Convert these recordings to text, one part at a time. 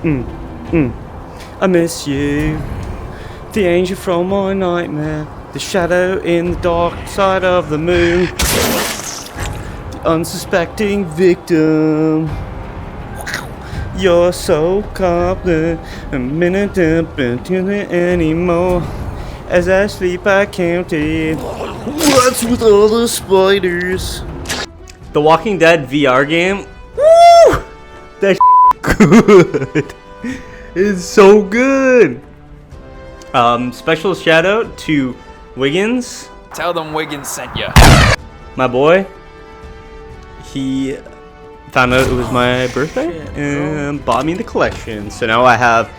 I miss you, the angel from my nightmare, the shadow in the dark side of the moon, the unsuspecting victim. You're so confident, a minute anymore. As I sleep, I counted. What's with all the spiders? The Walking Dead VR game. Woo! That's good. It's so good. Special shout out to Wiggins. Tell them Wiggins sent you. My boy. He found out it was my birthday and bought me the collection. So now I have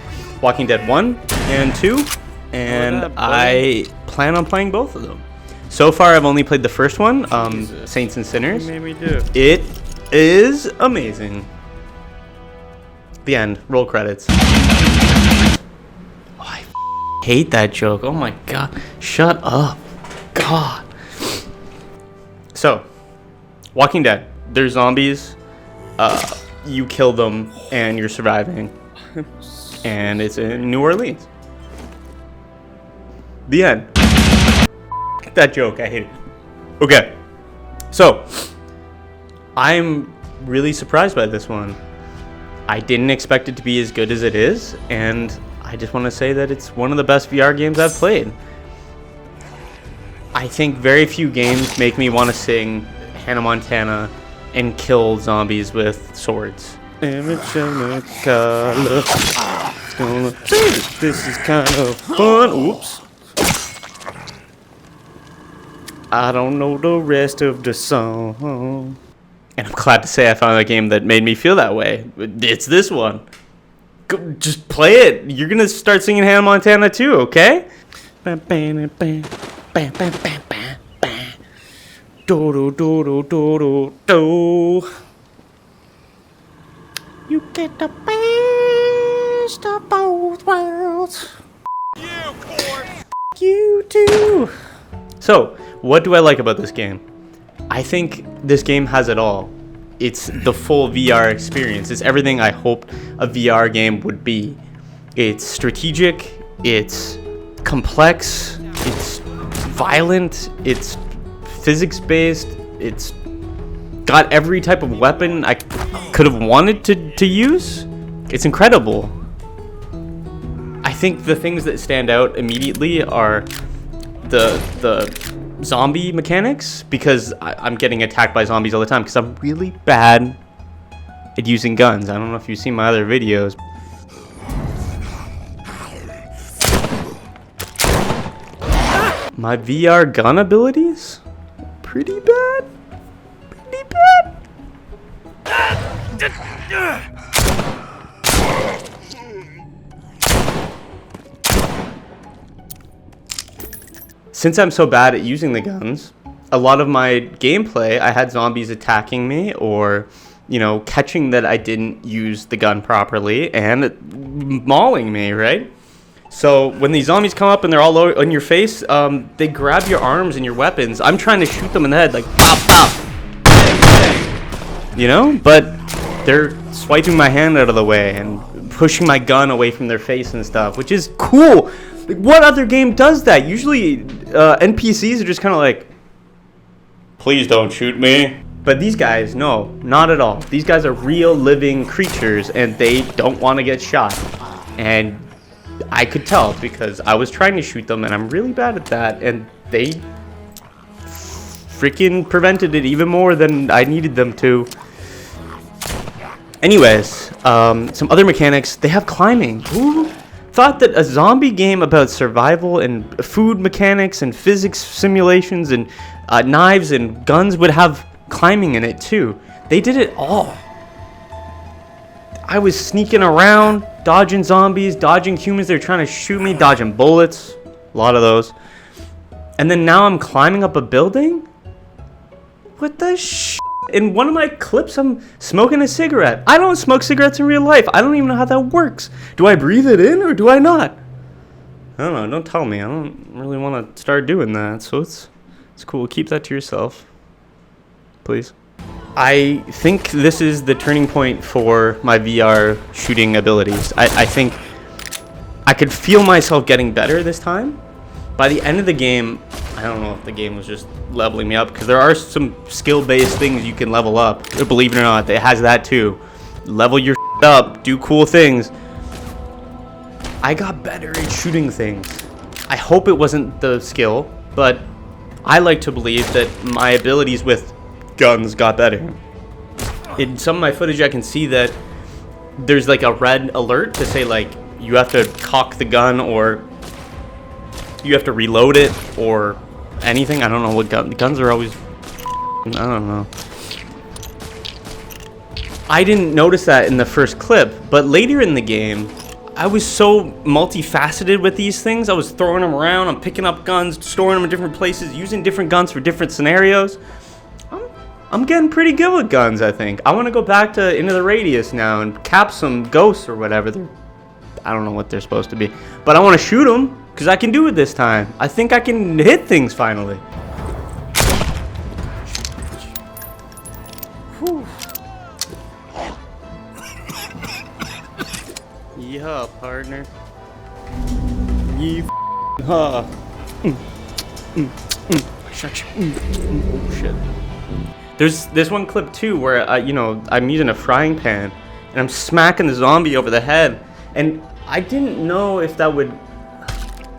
Walking Dead 1 and 2, and I plan on playing both of them. So far, I've only played the first one, Saints and Sinners. You made me do. It is amazing. The end. Roll credits. Oh, I hate that joke. Oh my god. Shut up. God. So, Walking Dead. There's zombies. You kill them and you're surviving. And it's in New Orleans. The end. That joke, I hate it. Okay. So, I'm really surprised by this one. I didn't expect it to be as good as it is, and I just want to say that it's one of the best VR games I've played. I think very few games make me want to sing Hannah Montana and kill zombies with swords. This is kind of fun. Oops. I don't know the rest of the song. And I'm glad to say I found a game that made me feel that way. It's this one. Go, just play it. You're gonna start singing Hannah Montana too, okay? Do do do do do do do. You get the best of both worlds. You too. So, what do I like about this game? I think this game has it all. It's the full VR experience. It's everything I hoped a VR game would be. It's strategic, it's complex, it's violent, it's physics-based, it's got every type of weapon I could have wanted to use. It's incredible. I think the things that stand out immediately are the zombie mechanics, because I'm getting attacked by zombies all the time because I'm really bad at using guns. I don't know if you've seen my other videos. My VR gun abilities? Pretty bad. Pretty bad. Since I'm so bad at using the guns, a lot of my gameplay, I had zombies attacking me or, you know, catching that I didn't use the gun properly and mauling me, right? So when these zombies come up and they're all on your face, they grab your arms and your weapons. I'm trying to shoot them in the head, like, pop, pop, bang, bang. You know? But they're swiping my hand out of the way and pushing my gun away from their face and stuff, which is cool. Like, what other game does that? Usually NPCs are just kind of like, please don't shoot me. But these guys, no, not at all. These guys are real living creatures and they don't want to get shot. And I could tell because I was trying to shoot them and I'm really bad at that. And they freaking prevented it even more than I needed them to. Anyways, some other mechanics. They have climbing. Who thought that a zombie game about survival and food mechanics and physics simulations and knives and guns would have climbing in it too? They did it all. I was sneaking around, dodging zombies, dodging humans. They're trying to shoot me, dodging bullets. A lot of those. And then now I'm climbing up a building? What the shit? In one of my clips, I'm smoking a cigarette. I don't smoke cigarettes in real life. I don't even know how that works. Do I breathe it in or do I not? I don't know. Don't tell me. I don't really want to start doing that. So it's cool. Keep that to yourself. Please. I think this is the turning point for my VR shooting abilities. I think I could feel myself getting better this time. By the end of the game, I don't know if the game was just leveling me up, because there are some skill-based things you can level up. Believe it or not, it has that too. Level your up, do cool things. I got better at shooting things. I hope it wasn't the skill, but I like to believe that my abilities with guns got better. In some of my footage, I can see that there's like a red alert to say like you have to cock the gun, or you have to reload it, or anything. I don't know what guns are always. I don't know. I didn't notice that in the first clip, but later in the game, I was so multifaceted with these things. I was throwing them around, I'm picking up guns, storing them in different places, using different guns for different scenarios. I'm getting pretty good with guns, I think. I want to go back to Into the Radius now and cap some ghosts or whatever. I don't know what they're supposed to be. But I want to shoot them, because I can do it this time. I think I can hit things finally. Whew. Yeah, partner. Huh. Oh, shit. There's this one clip too where I'm using a frying pan and I'm smacking the zombie over the head, and I didn't know if that would,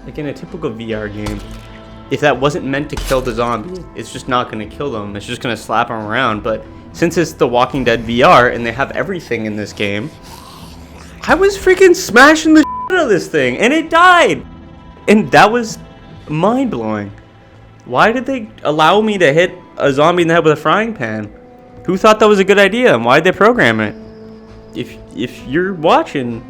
like in a typical VR game, if that wasn't meant to kill the zombie, it's just not going to kill them. It's just going to slap them around. But since it's The Walking Dead VR and they have everything in this game, I was freaking smashing the shit out of this thing and it died. And that was mind-blowing. Why did they allow me to hit a zombie in the head with a frying pan? Who thought that was a good idea, and why did they program it? If you're watching,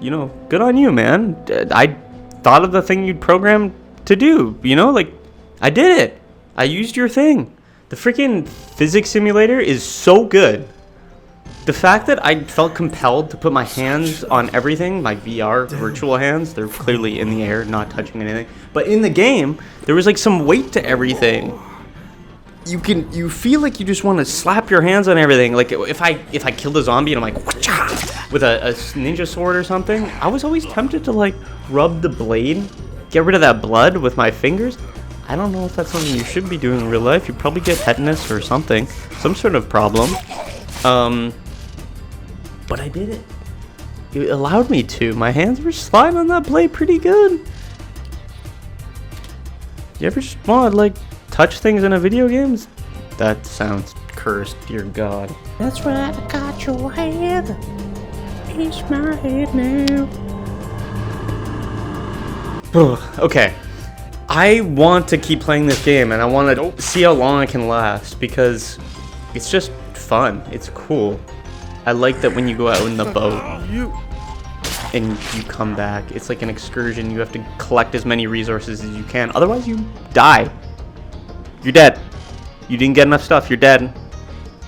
good on you, man. I thought of the thing you'd programmed to do, like, I did it. I used your thing. The freaking physics simulator is so good. The fact that I felt compelled to put my hands on everything, my VR virtual hands, they're clearly in the air, not touching anything. But in the game, there was like some weight to everything. You feel like you just want to slap your hands on everything. Like if I killed a zombie and I'm like, with a ninja sword or something, I was always tempted to like rub the blade, get rid of that blood with my fingers. I don't know if that's something you should be doing in real life. You probably get tetanus or something, some sort of problem. But I did it. It allowed me to. My hands were sliding on that blade pretty good. You ever just want to, like, touch things in a video game? That sounds cursed, dear God. That's right, I got your head. It's my head now. Okay. I want to keep playing this game, and I want to see how long I can last, because it's just fun. It's cool. I like that when you go out in the boat and you come back, it's like an excursion. You have to collect as many resources as you can. Otherwise, you die. You're dead. You didn't get enough stuff. You're dead.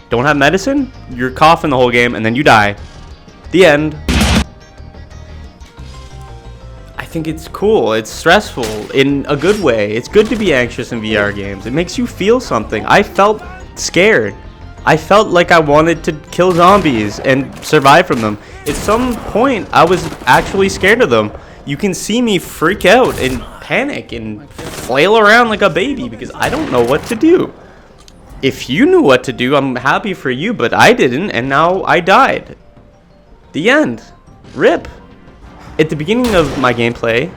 Don't have medicine? You're coughing the whole game, and then you die. The end. I think it's cool. It's stressful in a good way. It's good to be anxious in VR games. It makes you feel something. I felt scared. I felt like I wanted to kill zombies and survive from them. At some point, I was actually scared of them. You can see me freak out and panic and flail around like a baby because I don't know what to do. If you knew what to do, I'm happy for you, but I didn't, and now I died. The end. RIP. At the beginning of my gameplay,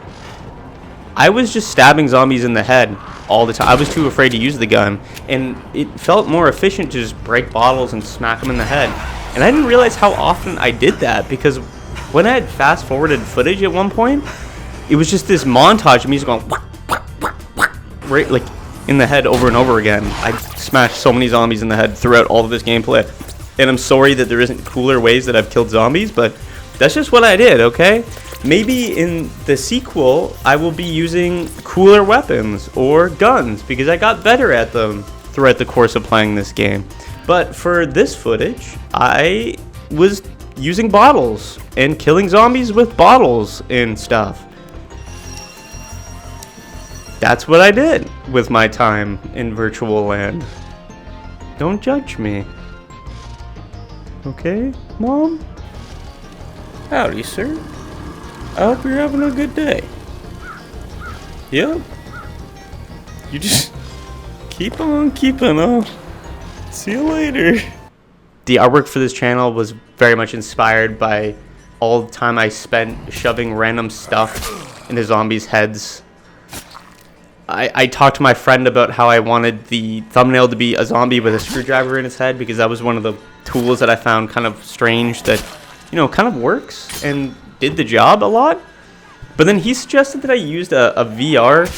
I was just stabbing zombies in the head all the time. I was too afraid to use the gun, and it felt more efficient to just break bottles and smack them in the head. And I didn't realize how often I did that, because when I had fast forwarded footage at one point, it was just this montage of me just going right like in the head over and over again. I smashed so many zombies in the head throughout all of this gameplay, and I'm sorry that there isn't cooler ways that I've killed zombies, but that's just what I did, okay? Maybe in the sequel, I will be using cooler weapons or guns because I got better at them throughout the course of playing this game. But for this footage, I was using bottles and killing zombies with bottles and stuff. That's what I did with my time in virtual land. Don't judge me. Okay, Mom? Howdy, sir. I hope you're having a good day. Yep. You just keep on keeping on. See you later. The artwork for this channel was very much inspired by all the time I spent shoving random stuff into zombies' heads. I talked to my friend about how I wanted the thumbnail to be a zombie with a screwdriver in his head, because that was one of the tools that I found kind of strange that, you know, kind of works and did the job a lot. But then he suggested that I used a VR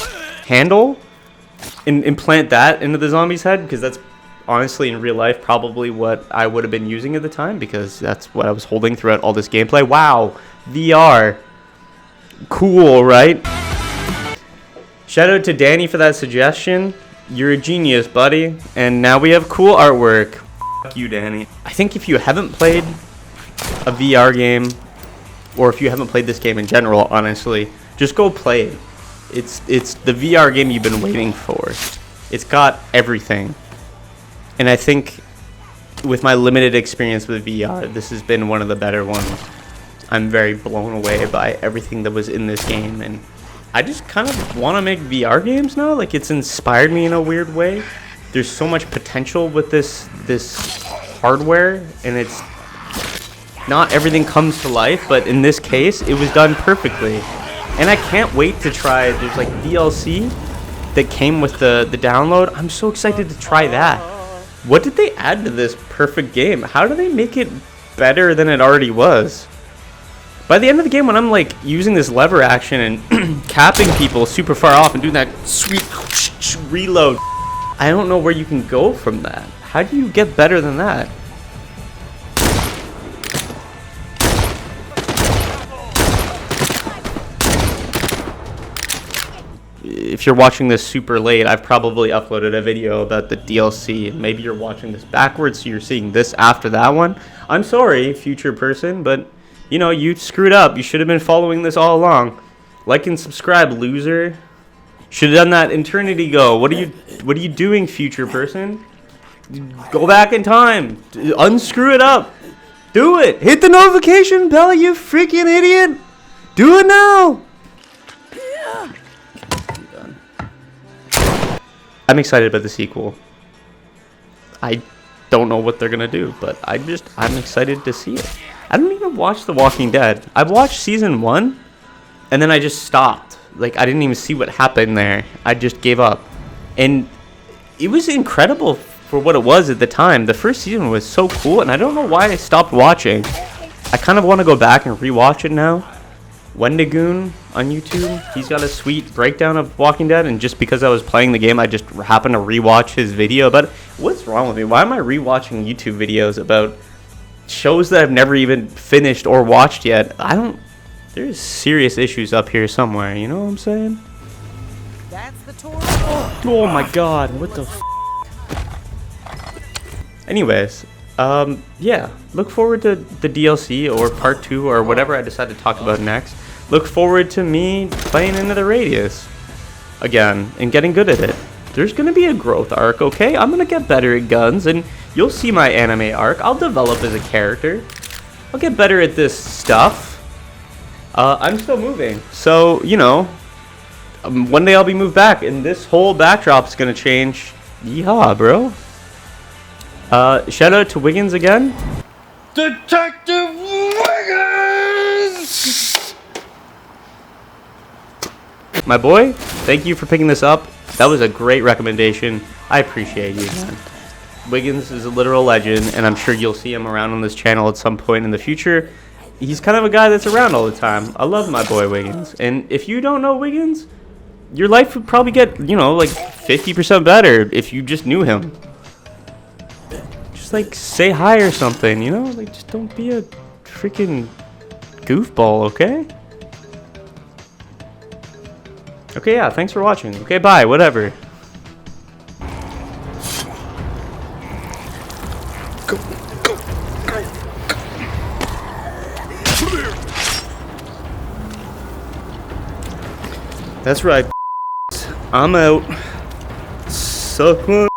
handle and implant that into the zombie's head, because that's honestly in real life probably what I would have been using at the time, because that's what I was holding throughout all this gameplay. Wow, VR. Cool, right? Shout out to Danny for that suggestion. You're a genius, buddy. And now we have cool artwork. Fuck you, Danny. I think if you haven't played a VR game, or if you haven't played this game in general, honestly, just go play it. It's the VR game you've been waiting for. It's got everything. And I think with my limited experience with VR, this has been one of the better ones. I'm very blown away by everything that was in this game, and I just kind of want to make VR games now. Like, it's inspired me in a weird way. There's so much potential with this hardware, and it's not everything comes to life, but in this case, it was done perfectly. And I can't wait to try. There's like DLC that came with the download. I'm so excited to try that. What did they add to this perfect game? How do they make it better than it already was? By the end of the game, when I'm like using this lever action and capping people super far off and doing that sweet reload, I don't know where you can go from that. How do you get better than that? If you're watching this super late, I've probably uploaded a video about the DLC. Maybe you're watching this backwards, so you're seeing this after that one. I'm sorry, future person, but you know, you screwed up. You should have been following this all along. Like and subscribe, loser. Should have done that eternity ago. What are you doing, future person? Go back in time. Unscrew it up. Do it. Hit the notification bell, you freaking idiot. Do it now. I'm excited about the sequel. I don't know what they're gonna do, but I'm excited to see it. I don't even watch The Walking Dead. I've watched season 1, and then I just stopped. Like, I didn't even see what happened there. I just gave up. And it was incredible for what it was at the time. The first season was so cool, and I don't know why I stopped watching. I kind of want to go back and rewatch it now. Wendigoon on YouTube, he's got a sweet breakdown of Walking Dead, and just because I was playing the game, I just happened to rewatch his video. But what's wrong with me? Why am I rewatching YouTube videos about shows that I've never even finished or watched yet? There's serious issues up here somewhere, you know what I'm saying? That's the tour. Oh my god, what the f? Anyways, yeah, look forward to the DLC or part 2 or whatever I decide to talk about next. Look forward to me playing into the Radius again and getting good at it. There's going to be a growth arc, okay? I'm going to get better at guns, and you'll see my anime arc. I'll develop as a character. I'll get better at this stuff. I'm still moving, so, you know, one day I'll be moved back, and this whole backdrop's going to change. Yeehaw, bro. Shout out to Wiggins again. Detective Wiggins! My boy, thank you for picking this up. That was a great recommendation. I appreciate you, man. Wiggins is a literal legend, and I'm sure you'll see him around on this channel at some point in the future. He's kind of a guy that's around all the time. I love my boy Wiggins. And if you don't know Wiggins, your life would probably get, you know, like 50% better if you just knew him. Just like say hi or something, you know? Like, just don't be a freaking goofball, okay? Okay, yeah, thanks for watching. Okay, bye, whatever. Go. That's right. I'm out. Suck my